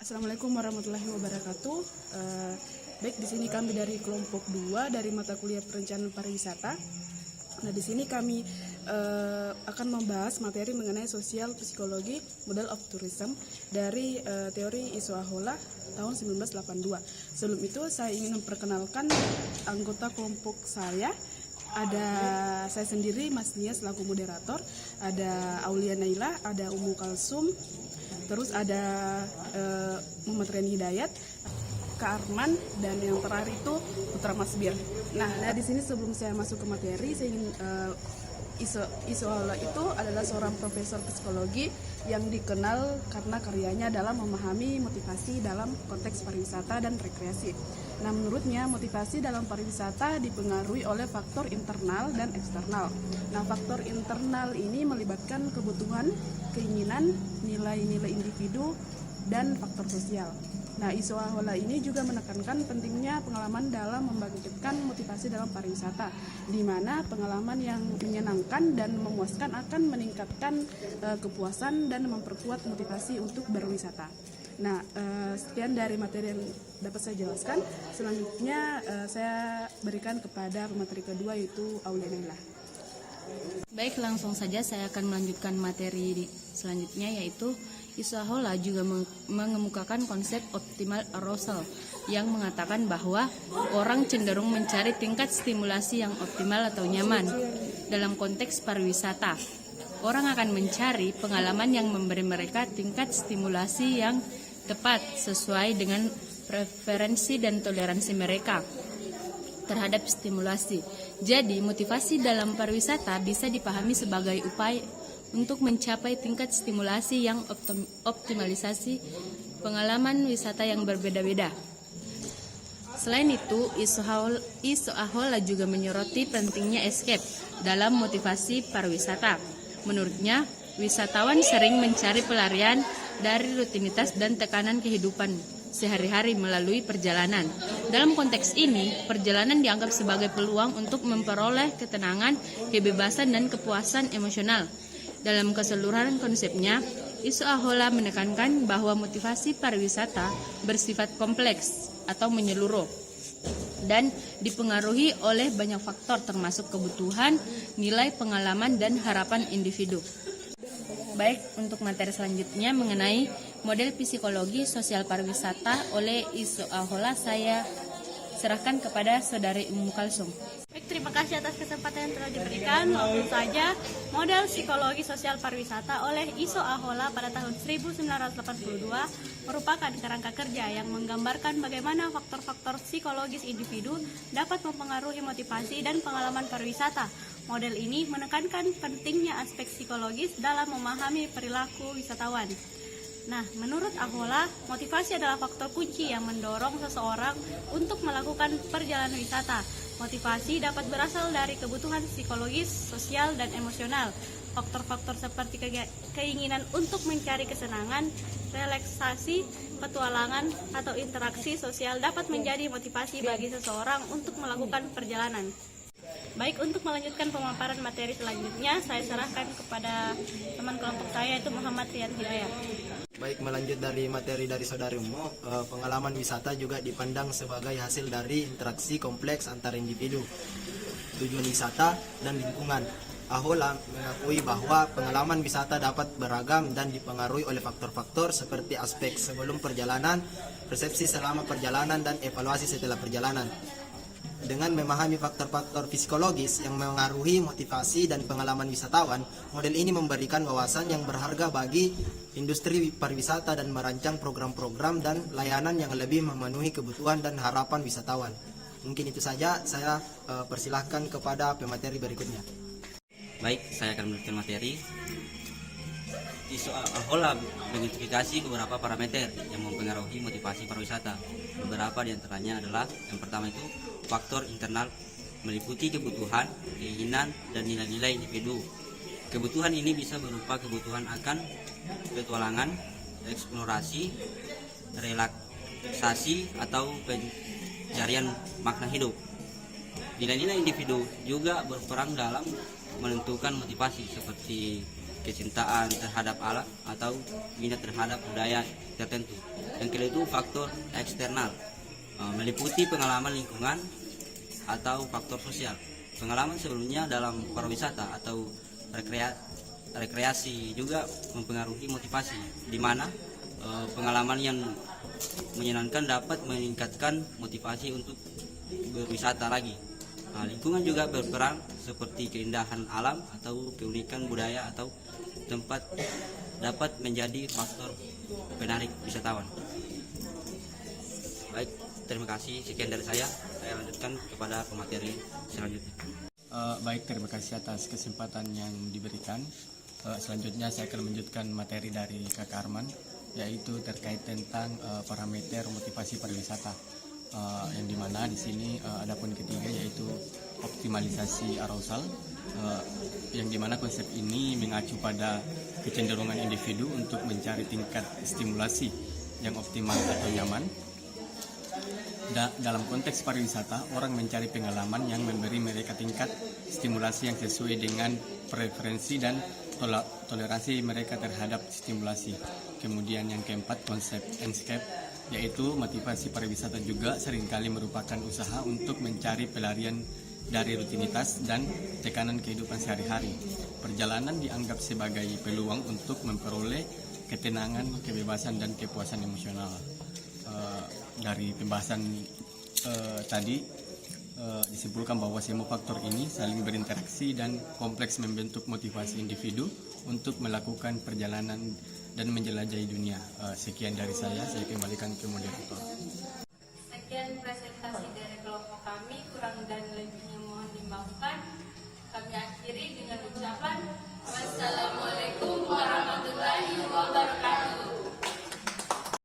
Assalamualaikum warahmatullahi wabarakatuh. Baik, di sini kami dari kelompok 2 dari mata kuliah Perencanaan Pariwisata. Nah, di sini kami akan membahas materi mengenai sosial psikologi model of tourism dari teori Iso Ahola tahun 1982. Sebelum itu saya ingin memperkenalkan anggota kelompok saya. Ada saya sendiri, Mas Nia selaku moderator, ada Aulia Naila, ada Umu Kalsum, terus ada Muhammad Reni Hidayat, Kak Arman, dan yang terakhir itu Putra Masbir. Nah, di sini sebelum saya masuk ke materi, saya ingin Iso Ahola itu adalah seorang profesor psikologi yang dikenal karena karyanya dalam memahami motivasi dalam konteks pariwisata dan rekreasi. Nah, menurutnya motivasi dalam pariwisata dipengaruhi oleh faktor internal dan eksternal. Nah, faktor internal ini melibatkan kebutuhan, keinginan, nilai-nilai individu, dan faktor sosial. Nah, Iso Ahola ini juga menekankan pentingnya pengalaman dalam membangkitkan motivasi dalam pariwisata, di mana pengalaman yang menyenangkan dan memuaskan akan meningkatkan kepuasan dan memperkuat motivasi untuk berwisata. Nah, sekian dari materi yang dapat saya jelaskan. Selanjutnya saya berikan kepada pemateri kedua, yaitu Aulia Naila. Baik, langsung saja saya akan melanjutkan materi selanjutnya, yaitu Iso Ahola juga mengemukakan konsep optimal arousal yang mengatakan bahwa orang cenderung mencari tingkat stimulasi yang optimal atau nyaman. Dalam konteks pariwisata, orang akan mencari pengalaman yang memberi mereka tingkat stimulasi yang tepat sesuai dengan preferensi dan toleransi mereka terhadap stimulasi. Jadi, motivasi dalam pariwisata bisa dipahami sebagai upaya untuk mencapai tingkat stimulasi yang optimalisasi pengalaman wisata yang berbeda-beda. Selain itu, Iso Ahola juga menyoroti pentingnya escape dalam motivasi pariwisata. Menurutnya, wisatawan sering mencari pelarian dari rutinitas dan tekanan kehidupan sehari-hari melalui perjalanan. Dalam konteks ini, perjalanan dianggap sebagai peluang untuk memperoleh ketenangan, kebebasan, dan kepuasan emosional. Dalam keseluruhan konsepnya, Iso Ahola menekankan bahwa motivasi pariwisata bersifat kompleks atau menyeluruh dan dipengaruhi oleh banyak faktor termasuk kebutuhan, nilai, pengalaman, dan harapan individu. Baik, untuk materi selanjutnya mengenai model psikologi sosial pariwisata oleh Iso Ahola, saya serahkan kepada Saudari Umu Kalsum. Baik, terima kasih atas kesempatan yang telah diberikan. Langsung saja, model psikologi sosial pariwisata oleh Iso Ahola pada tahun 1982 merupakan kerangka kerja yang menggambarkan bagaimana faktor-faktor psikologis individu dapat mempengaruhi motivasi dan pengalaman pariwisata. Model ini menekankan pentingnya aspek psikologis dalam memahami perilaku wisatawan. Nah, menurut Ahola, motivasi adalah faktor kunci yang mendorong seseorang untuk melakukan perjalanan wisata. Motivasi dapat berasal dari kebutuhan psikologis, sosial, dan emosional. Faktor-faktor seperti keinginan untuk mencari kesenangan, relaksasi, petualangan, atau interaksi sosial dapat menjadi motivasi bagi seseorang untuk melakukan perjalanan. Baik, untuk melanjutkan pemaparan materi selanjutnya, saya serahkan kepada teman kelompok saya, yaitu Muhammad Reni Hidayat. Baik, melanjut dari materi dari Saudari Umu, pengalaman wisata juga dipandang sebagai hasil dari interaksi kompleks antar individu, tujuan wisata, dan lingkungan. Ahola mengakui bahwa pengalaman wisata dapat beragam dan dipengaruhi oleh faktor-faktor seperti aspek sebelum perjalanan, persepsi selama perjalanan, dan evaluasi setelah perjalanan. Dengan memahami faktor-faktor psikologis yang mengaruhi motivasi dan pengalaman wisatawan, model ini memberikan wawasan yang berharga bagi industri pariwisata dan merancang program-program dan layanan yang lebih memenuhi kebutuhan dan harapan wisatawan. Mungkin itu saja, saya persilahkan kepada pemateri berikutnya. Baik, saya akan melanjutkan materi. Iso Ahola mengidentifikasi beberapa parameter yang mempengaruhi motivasi pariwisata. Beberapa di antaranya adalah, yang pertama itu faktor internal, meliputi kebutuhan, keinginan, dan nilai-nilai individu. Kebutuhan ini bisa berupa kebutuhan akan petualangan, eksplorasi, relaksasi, atau pencarian makna hidup. Nilai-nilai individu juga berperan dalam menentukan motivasi seperti kecintaan terhadap alam atau minat terhadap budaya tertentu. Yang kedua itu faktor eksternal, meliputi pengalaman lingkungan atau faktor sosial. Pengalaman sebelumnya dalam pariwisata atau rekreasi juga mempengaruhi motivasi, di mana pengalaman yang menyenangkan dapat meningkatkan motivasi untuk berwisata lagi. Lingkungan juga berperan, seperti keindahan alam atau keunikan budaya atau tempat dapat menjadi faktor penarik wisatawan. Baik, terima kasih. Sekian dari saya. Saya lanjutkan kepada pemateri selanjutnya. Baik, terima kasih atas kesempatan yang diberikan. Selanjutnya saya akan melanjutkan materi dari Kakak Arman, yaitu terkait tentang parameter motivasi pariwisata. Yang dimana di sini ada poin ketiga, yaitu optimalisasi arousal, yang dimana konsep ini mengacu pada kecenderungan individu untuk mencari tingkat stimulasi yang optimal atau nyaman. Dalam konteks pariwisata, orang mencari pengalaman yang memberi mereka tingkat stimulasi yang sesuai dengan preferensi dan toleransi mereka terhadap stimulasi. Kemudian yang keempat, konsep escape, yaitu motivasi pariwisata juga seringkali merupakan usaha untuk mencari pelarian dari rutinitas dan tekanan kehidupan sehari-hari. Perjalanan dianggap sebagai peluang untuk memperoleh ketenangan, kebebasan, dan kepuasan emosional. Dari pembahasan tadi disimpulkan bahwa semua faktor ini saling berinteraksi dan kompleks membentuk motivasi individu untuk melakukan perjalanan dan menjelajahi dunia. Sekian dari saya kembalikan ke moderator. Sekian presentasi dari kelompok kami, kurang dan lebihnya mohon dimaafkan. Kami akhiri dengan ucapan wassalamualaikum warahmatullahi wabarakatuh.